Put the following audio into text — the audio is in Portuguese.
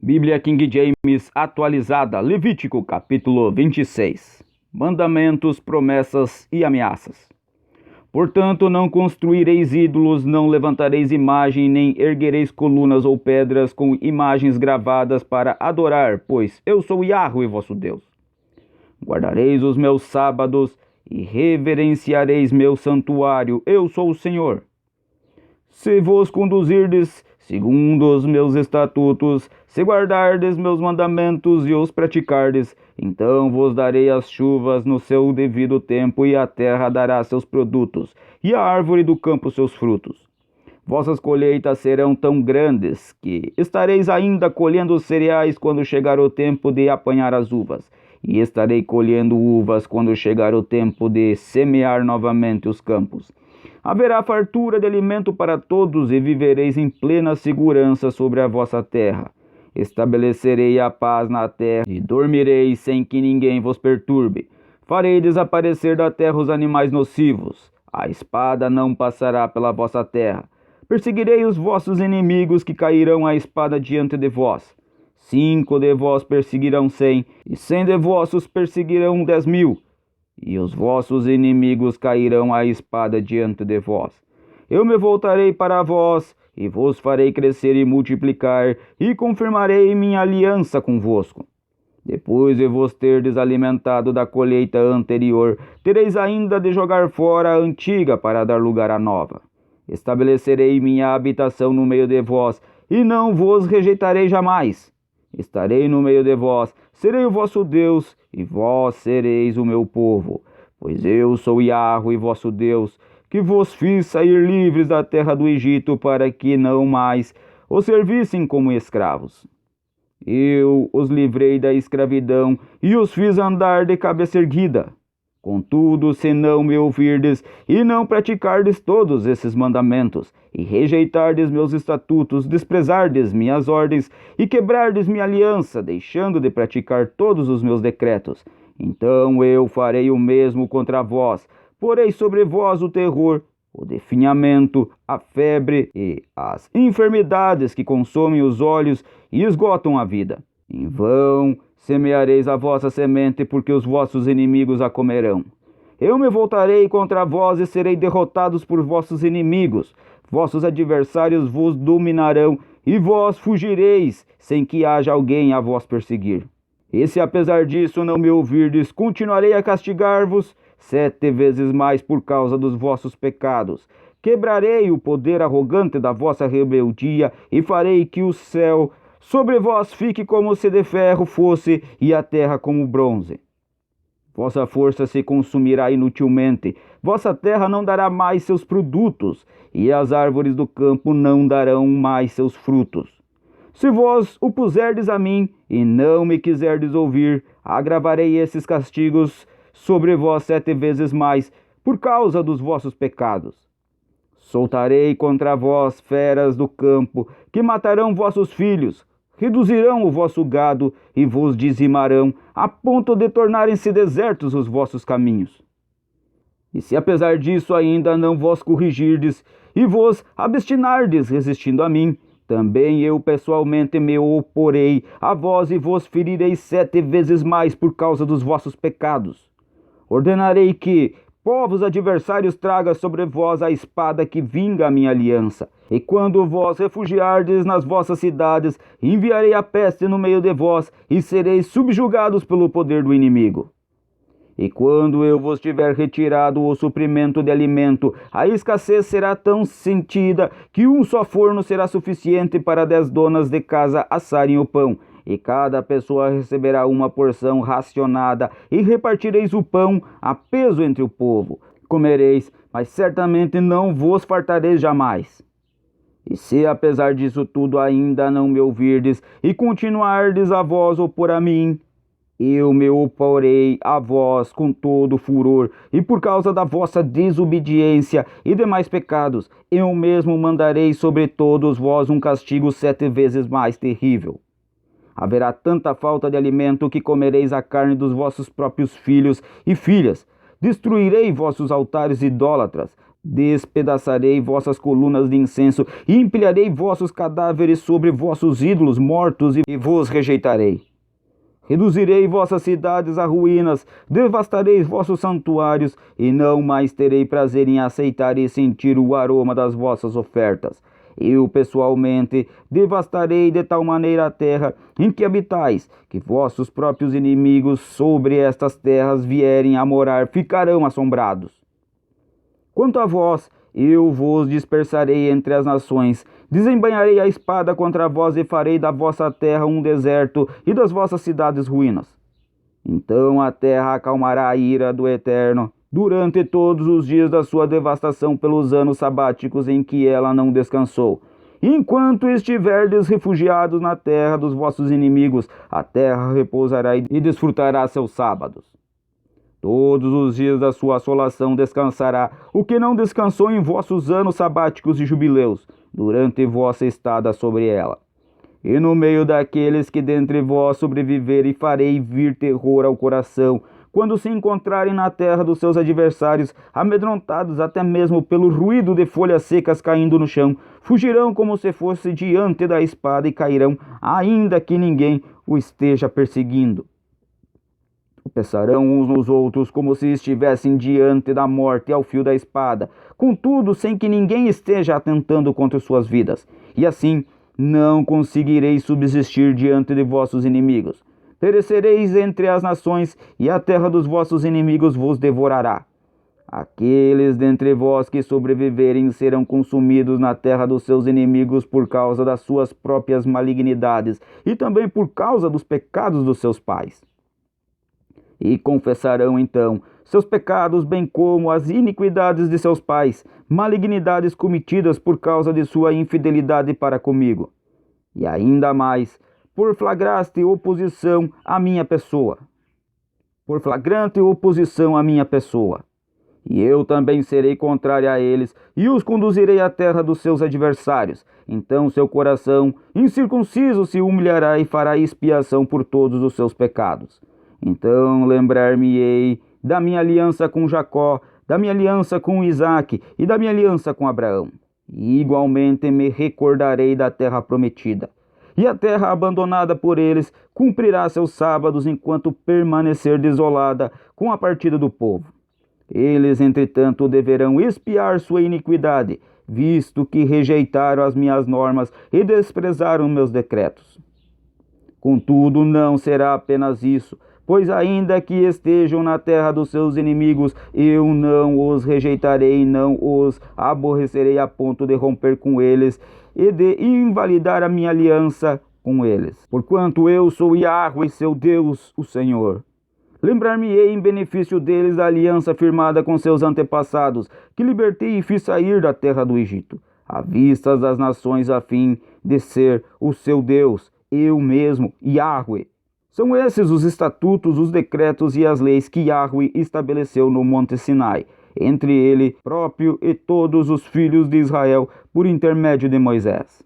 Bíblia King James atualizada, Levítico capítulo 26. Mandamentos, promessas e ameaças. Portanto, não construireis ídolos, não levantareis imagem, nem erguereis colunas ou pedras com imagens gravadas para adorar, pois eu sou Yahweh vosso Deus. Guardareis os meus sábados e reverenciareis meu santuário, eu sou o Senhor. Se vos conduzirdes segundo os meus estatutos, se guardardes meus mandamentos e os praticardes, então vos darei as chuvas no seu devido tempo, e a terra dará seus produtos, e a árvore do campo seus frutos. Vossas colheitas serão tão grandes que estareis ainda colhendo cereais quando chegar o tempo de apanhar as uvas, e estarei colhendo uvas quando chegar o tempo de semear novamente os campos. Haverá fartura de alimento para todos, e vivereis em plena segurança sobre a vossa terra. Estabelecerei a paz na terra, e dormireis sem que ninguém vos perturbe. Farei desaparecer da terra os animais nocivos. A espada não passará pela vossa terra. Perseguirei os vossos inimigos, que cairão à espada diante de vós. 5 de vós perseguirão 100, e 100 de vossos perseguirão 10.000. E os vossos inimigos cairão à espada diante de vós. Eu me voltarei para vós, e vos farei crescer e multiplicar, e confirmarei minha aliança convosco. Depois de vos terdes alimentado da colheita anterior, tereis ainda de jogar fora a antiga para dar lugar à nova. Estabelecerei minha habitação no meio de vós, e não vos rejeitarei jamais. Estarei no meio de vós, serei o vosso Deus, e vós sereis o meu povo. Pois eu sou Yahweh, vosso Deus, que vos fiz sair livres da terra do Egito, para que não mais os servissem como escravos. Eu os livrei da escravidão, e os fiz andar de cabeça erguida. Contudo, se não me ouvirdes, e não praticardes todos esses mandamentos, e rejeitardes meus estatutos, desprezardes minhas ordens, e quebrardes minha aliança, deixando de praticar todos os meus decretos, então eu farei o mesmo contra vós, porei sobre vós o terror, o definhamento, a febre e as enfermidades que consomem os olhos e esgotam a vida. Em vão semeareis a vossa semente, porque os vossos inimigos a comerão. Eu me voltarei contra vós e serei derrotados por vossos inimigos. Vossos adversários vos dominarão, e vós fugireis, sem que haja alguém a vos perseguir. E se apesar disso não me ouvirdes, continuarei a castigar-vos 7 vezes mais por causa dos vossos pecados. Quebrarei o poder arrogante da vossa rebeldia, e farei que o céu sobre vós fique como se de ferro fosse, e a terra como bronze. Vossa força se consumirá inutilmente, vossa terra não dará mais seus produtos, e as árvores do campo não darão mais seus frutos. Se vós o puserdes a mim, e não me quiserdes ouvir, agravarei esses castigos sobre vós 7 vezes mais, por causa dos vossos pecados. Soltarei contra vós feras do campo, que matarão vossos filhos, reduzirão o vosso gado e vos dizimarão, a ponto de tornarem-se desertos os vossos caminhos. E se apesar disso ainda não vos corrigirdes, e vos abstinardes resistindo a mim, também eu pessoalmente me oporei a vós, e vos ferirei 7 vezes mais por causa dos vossos pecados. Ordenarei que povos adversários traga sobre vós a espada que vinga a minha aliança. E quando vós refugiardes nas vossas cidades, enviarei a peste no meio de vós, e sereis subjugados pelo poder do inimigo. E quando eu vos tiver retirado o suprimento de alimento, a escassez será tão sentida que um só forno será suficiente para 10 donas de casa assarem o pão, e cada pessoa receberá uma porção racionada, e repartireis o pão a peso entre o povo. Comereis, mas certamente não vos fartareis jamais. E se apesar disso tudo ainda não me ouvirdes, e continuardes a vós opor a mim, eu me oporei a vós com todo furor, e por causa da vossa desobediência e demais pecados, eu mesmo mandarei sobre todos vós um castigo 7 vezes mais terrível. Haverá tanta falta de alimento que comereis a carne dos vossos próprios filhos e filhas. Destruirei vossos altares idólatras. Despedaçarei vossas colunas de incenso e empilharei vossos cadáveres sobre vossos ídolos mortos e vos rejeitarei. Reduzirei vossas cidades a ruínas, devastarei vossos santuários, e não mais terei prazer em aceitar e sentir o aroma das vossas ofertas. Eu, pessoalmente, devastarei de tal maneira a terra em que habitais, que vossos próprios inimigos sobre estas terras vierem a morar ficarão assombrados. Quanto a vós, eu vos dispersarei entre as nações, desembainharei a espada contra vós e farei da vossa terra um deserto e das vossas cidades ruínas. Então a terra acalmará a ira do Eterno durante todos os dias da sua devastação pelos anos sabáticos em que ela não descansou. Enquanto estiverdes refugiados na terra dos vossos inimigos, a terra repousará e desfrutará seus sábados. Todos os dias da sua assolação descansará, o que não descansou em vossos anos sabáticos e jubileus, durante vossa estada sobre ela. E no meio daqueles que dentre vós sobreviverem farei vir terror ao coração, quando se encontrarem na terra dos seus adversários, amedrontados até mesmo pelo ruído de folhas secas caindo no chão, fugirão como se fosse diante da espada e cairão, ainda que ninguém o esteja perseguindo. Tropeçarão uns nos outros como se estivessem diante da morte ao fio da espada, contudo sem que ninguém esteja atentando contra suas vidas. E assim não conseguireis subsistir diante de vossos inimigos. Perecereis entre as nações, e a terra dos vossos inimigos vos devorará. Aqueles dentre vós que sobreviverem serão consumidos na terra dos seus inimigos por causa das suas próprias malignidades, e também por causa dos pecados dos seus pais. E confessarão então seus pecados, bem como as iniquidades de seus pais, malignidades cometidas por causa de sua infidelidade para comigo. E ainda mais, por flagrante oposição à minha pessoa. Por flagrante oposição à minha pessoa. E eu também serei contrário a eles, e os conduzirei à terra dos seus adversários. Então seu coração incircunciso se humilhará e fará expiação por todos os seus pecados. Então lembrar-me-ei da minha aliança com Jacó, da minha aliança com Isaque e da minha aliança com Abraão. E igualmente me recordarei da terra prometida. E a terra abandonada por eles cumprirá seus sábados enquanto permanecer desolada com a partida do povo. Eles, entretanto, deverão expiar sua iniquidade, visto que rejeitaram as minhas normas e desprezaram meus decretos. Contudo, não será apenas isso, pois ainda que estejam na terra dos seus inimigos, eu não os rejeitarei, não os aborrecerei a ponto de romper com eles e de invalidar a minha aliança com eles. Porquanto eu sou Yahweh, seu Deus, o Senhor. Lembrar-me-ei em benefício deles da aliança firmada com seus antepassados, que libertei e fiz sair da terra do Egito, à vista das nações, a fim de ser o seu Deus, eu mesmo, Yahweh. São esses os estatutos, os decretos e as leis que Yahweh estabeleceu no Monte Sinai, entre ele próprio e todos os filhos de Israel, por intermédio de Moisés.